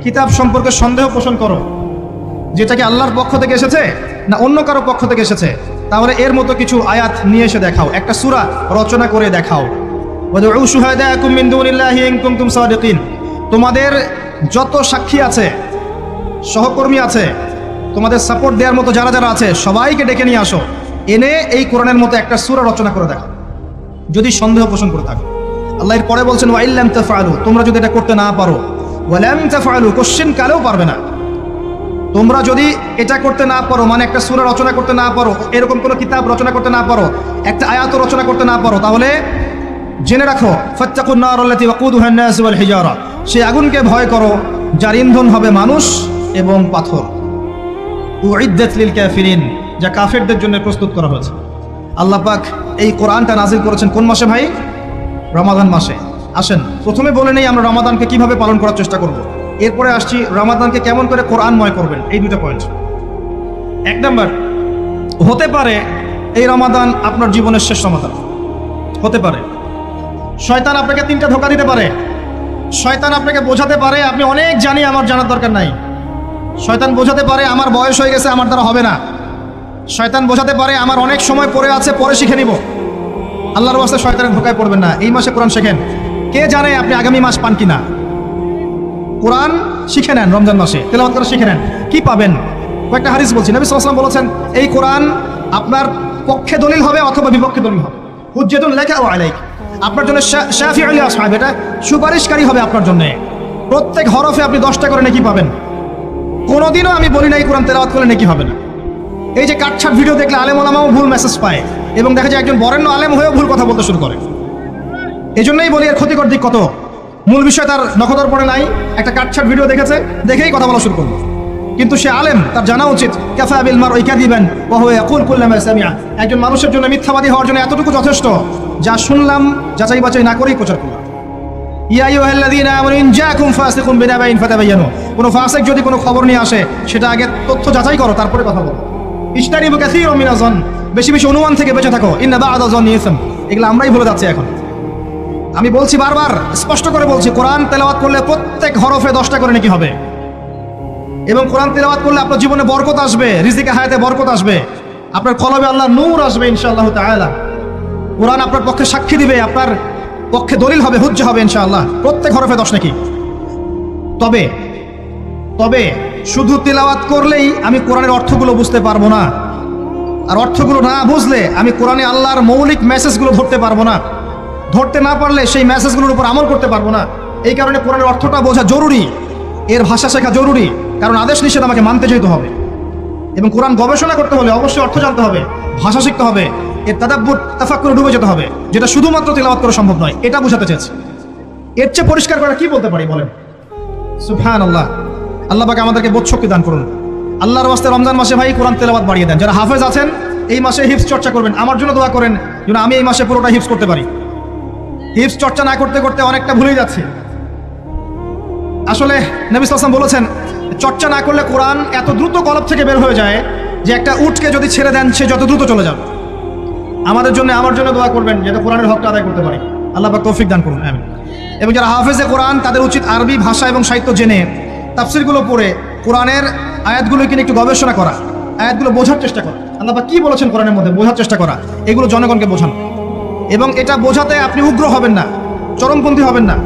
কিতাব সম্পর্কে সন্দেহ পোষণ করো যেটা কি আল্লাহর পক্ষ থেকে এসেছে না অন্য কারো পক্ষ থেকে এসেছে, তাহলে এর মতো কিছু আয়াত নিয়ে এসে দেখাও, একটা সূরা রচনা করে দেখাও। ওয়াদউ শুহাদাকুম মিন দুনিল্লাহি ইন কুনতুম সাদিকিন, তোমাদের যত সাক্ষী আছে, সহকর্মী আছে, তোমাদের সাপোর্ট দেওয়ার মতো যারা যারা আছে সবাইকে ডেকে নিয়ে আসো, এনে এই কোরআনের মতো একটা সূরা রচনা করে দেখাও যদি সন্দেহ পোষণ করে থাকো। আল্লাহ এর পরে বলছেন ওয়া ইল্লাম তাফআলু, তোমরা যদি এটা করতে না পারো, ওয়া লাম তাফআলু, কোশ্চেন কালেও পারবে না। তোমরা যদি এটা করতে না পারো, মানে একটা সূরা রচনা করতে না পারো, এরকম কোনো কিতাব রচনা করতে না পারো, একটা আয়াত রচনা করতে না পারো, তাহলে জেনে রাখো ফাত্তাকুন নার আল্লাতী ওয়াকুদুহা আন-নাস ওয়াল হিজারা, সেই আগুনকে ভয় করো যার ইন্ধন হবে মানুষ এবং পাথর। উইদ্দাত লিল কাফিরিন, যা কাফেরদের জন্য প্রস্তুত করা হয়েছে। আল্লাহ পাক এই কোরআনটা নাজিল করেছেন কোন মাসে ভাই? রমাদান মাসে। আসেন প্রথমে বলে নেই আমরা রমাদানকে কিভাবে পালন করার চেষ্টা করব, এরপরে আসছি রমাদানকে কেমন করে কোরআনময় করবেন, এই দুটো পয়েন্ট। এক নাম্বার, হতে পারে এই রমাদান আপনার জীবনের শেষ রমাদান, হতে পারে। শয়তান আপনাকে তিনটা ধোঁকা দিতে পারে। শয়তান আপনাকে বোঝাতে পারে আপনি অনেক জানি, আমার জানার দরকার নাই। শয়তান বোঝাতে পারে আমার বয়স হয়ে গেছে, আমার দ্বারা হবে না। শয়তান বোঝাতে পারে আমার অনেক সময় পড়ে আছে, পরে শিখে নিব। আল্লাহর ওয়াস্তে শয়তানের ধোঁকায় পড়বেন না। এই মাসে কোরআন শেখেন, কে জানে আপনি আগামী মাস পান কিনা। কোরআন শিখে নেন, রমজান মাসে তেলাওয়াত করে শিখে নেন, কি পাবেন? কয়েকটা হাদিস বলছি। নবী সাল্লাল্লাহু আলাইহি ওয়াসাল্লাম বলেছেন এই কোরআন আপনার পক্ষে দলিল হবে অথবা বিপক্ষে দলিল হবে। হুজ্জাতুন লাকা ওয়া আলাইক, আপনার জন্য শাফিউ লি আসহাব, এটা সুপারিশকারী হবে আপনার জন্য। প্রত্যেক হরফে আপনি 10টা করে নেকি পাবেন। কোনোদিনও আমি বলি না এই কোরআন তেলাওয়াত করলে নেকি হবে না। এই যে কাটছাট ভিডিও দেখলে আলেম ওলামাও ভুল মেসেজ পায়, এবং দেখা যায় একজন বরেণ্য আলেম হয়েও ভুল কথা বলতে শুরু করে। এই জন্যই বলি এর ক্ষতিকর দিক কত। মূল বিষয় তার নখদর পড়ে নাই, একটা কাটছাট ভিডিও দেখেছে, দেখেই কথা বলা শুরু করলো। কিন্তু সে আলেম, তার জানা উচিত কাফা বিল মারই কাযিবান ওয়া হুয়া ইয়াকুল কুল্লামা সামিআ, একজন মানুষের জন্য মিথ্যাবাদী হওয়ার জন্য এতটুকু যথেষ্ট, যা শুনলাম যাচাই বাছাই না করেই প্রচার করলাম। ইয়া আইয়ুহাল্লাযীনা আমানু ইন জাআকুম ফাসিকুম বিনাবাইন ফাতাবায়ানু, কোনো ফাসিক যদি কোনো খবর নিয়ে আসে সেটা আগে তথ্য যাচাই করো, তারপরে কথা বলো। ইজতানিবু কাসীরাম মিনাজ যন, বেশি বেশি অনুমান থেকে বেঁচে থাকো। ইন্না বা'দা যন্নি ইসম, এগুলো আমরাই ভুলে যাচ্ছি এখন। আমি বলছি বারবার, স্পষ্ট করে বলছি, কোরআন তেলাওয়াত করলে প্রত্যেক হরফে 10টা করে নেকি হবে, এবং কোরআন তেলাওয়াত করলে আপনার জীবনে বরকত আসবে, রিজিকে হায়াতে বরকত আসবে, আপনার কলবে আল্লাহর নূর আসবে ইনশাআল্লাহ তাআলা। কোরআন আপনার পক্ষে সাক্ষী দিবে, আপনার পক্ষে দলিল হবে, হুজ্জা হবে ইনশাআল্লাহ। প্রত্যেক হরফে 10 নাকি। তবে শুধু তেলাওয়াত করলেই আমি কোরআনের অর্থগুলো বুঝতে পারবো না, আর অর্থগুলো না বুঝলে আমি কোরআনে আল্লাহর মৌলিক মেসেজগুলো ধরতে পারবো না। ধরতে না পারলে সেই মেসেজগুলোর উপর আমল করতে পারবো না। এই কারণে কোরআনের অর্থটা বোঝা জরুরি, এর ভাষা শেখা জরুরি, কারণ আদেশ নিষেধ আমাকে মানতে যেতে হবে। এবং কোরআন গবেষণা করতে হলে অবশ্যই অর্থ জানতে হবে, ভাষা শিখতে হবে, এর তাদাব্বুর তাফাক্কুরে ডুবে যেতে হবে, যেটা শুধুমাত্র তেলাওয়াত করা সম্ভব নয়। এটা বোঝাতে চেয়েছি। এর চেয়ে পরিষ্কার করে কি বলতে পারি বলেন? সুবহানাল্লাহ। আল্লাহ পাক আমাদেরকে বোধশক্তি দান করুন। আল্লাহর ওয়াস্তে রমজান মাসে ভাই কোরআন তেলাওয়াত বাড়িয়ে দেন। যারা হাফেজ আছেন এই মাসে হিফজ চর্চা করবেন, আমার জন্য দোয়া করেন যেন আমি এই মাসে পুরোটা হিফজ করতে পারি। হিফজ চর্চা না করতে করতে অনেকটা ভুলেই যাচ্ছি। আসলে নবী সাল্লাল্লাহু আলাইহি ওয়াসাল্লাম বলেছেন চর্চা না করলে কোরআন এত দ্রুত কলব থেকে বের হয়ে যায় যে একটা উটকে যদি ছেড়ে দেন সে যত দ্রুত চলে যাবে। আমাদের জন্য, আমার জন্য দোয়া করবেন যাতে কোরআনের হকটা আদায় করতে পারি। আল্লাহ পাক তৌফিক দান করুন, আমিন। এবং যারা হাফেজে কোরআন তাদের উচিত আরবি ভাষা এবং সাহিত্য জেনে তাফসিরগুলো পড়ে কোরআনের আয়াতগুলো কিনে একটু গবেষণা করা, আয়াতগুলো বোঝার চেষ্টা করা, আল্লাহ পাক কি বলেছেন কোরআনের মধ্যে বোঝার চেষ্টা করা, এগুলো জনগণকে বোঝানো। এবং এটা বোঝাতে আপনি উগ্র হবেন না, চরমপন্থী হবেন না,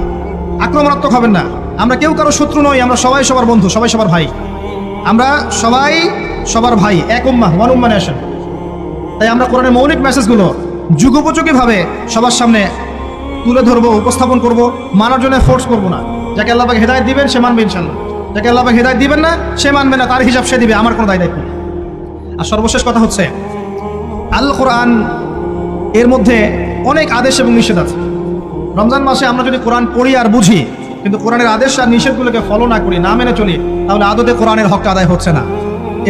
আক্রমণাত্মক হবেন না। আমরা কেউ কারো শত্রু নই, আমরা সবাই সবার বন্ধু, সবাই সবার ভাই। আমরা সবাই সবার ভাই, এক উম্মাহ, ওয়ান উম্মাহ নেশন। তাই আমরা কোরআনের মৌলিক মেসেজগুলো যুগোপযোগীভাবে সবার সামনে তুলে ধরবো, উপস্থাপন করব, মানার জন্য ফোর্স করব না। যাকে আল্লাহ পাক হেদায়েত দিবেন সে মানবে ইনশাআল্লাহ, যাকে আল্লাহ পাক হেদায়েত দিবেন না সে মানবে না, তার হিসাব সে দিবে, আমার কোনো দায় দায়িত্ব নেই। আর সর্বশেষ কথা হচ্ছে, আল কোরআন এর মধ্যে অনেক আদেশ এবং নিষেধ আছে। রমজান মাসে আমরা যদি কোরআন পড়ি আর বুঝি কিন্তু কোরআনের আদেশ আর নিষেধগুলোকে ফলো না করি, না মেনে চলি, তাহলে আদতে কোরআনের হকটা আদায় হচ্ছে না।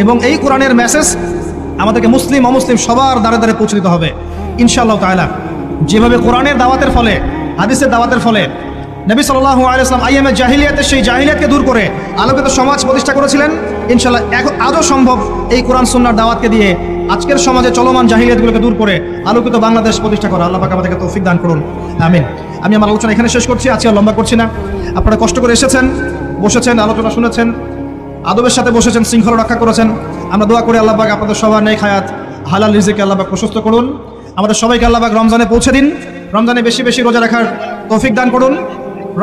এবং এই কোরআনের মেসেজ আমাদেরকে মুসলিম অমুসলিম সবার দ্বারে দ্বারে পৌঁছে দিতে হবে ইনশাআল্লাহ তাআলা। যেভাবে কোরআনের দাওয়াতের ফলে, হাদিসের দাওয়াতের ফলে নবী সাল্লাল্লাহু আলাইহি ওয়াসাল্লাম আইয়ামে জাহিলিয়াতের সেই জাহিলিয়াতকে দূর করে আলোকিত সমাজ প্রতিষ্ঠা করেছিলেন, ইনশাআল্লাহ আজও সম্ভব এই কোরআন সুন্নাহর দাওয়াতকে দিয়ে আজকের সমাজে চলমান জাহিলিয়াতগুলোকে দূর করে আলোকিত বাংলাদেশ প্রতিষ্ঠা করা। আল্লাহ পাক আমাদেরকে তৌফিক দান করুন, আমিন। আমি আমার আলোচনা এখানে শেষ করছি, আজকে আর লম্বা করছি না। আপনারা কষ্ট করে এসেছেন, বসেছেন, আলোচনা শুনেছেন, আদবের সাথে বসেছেন, শৃঙ্খলা রক্ষা করেছেন। আমরা দোয়া করি আল্লাহ পাক আপনাদের সবার নেক হায়াত, হালাল রিজিকে আল্লাহ পাক প্রশস্ত করুন। আমাদের সবাইকে আল্লাহ পাক রমজানে পৌঁছে দিন, রমজানে বেশি বেশি রোজা রাখার তৌফিক দান করুন।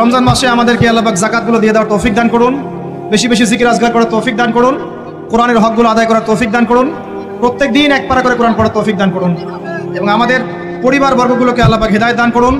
রমজান মাসে আমাদেরকে আল্লাহ পাক যাকাতগুলো দিয়ে দেওয়ার তৌফিক দান করুন, বেশি বেশি জিকির আজগার করার তৌফিক দান করুন, কোরআনের হকগুলো আদায় করার তৌফিক দান করুন, প্রত্যেক দিন এক পারা করে কোরআন পড়ার তৌফিক দান করুন, এবং আমাদের পরিবার বর্গগুলোকে আল্লাহ পাক হেদায়েত দান করুন।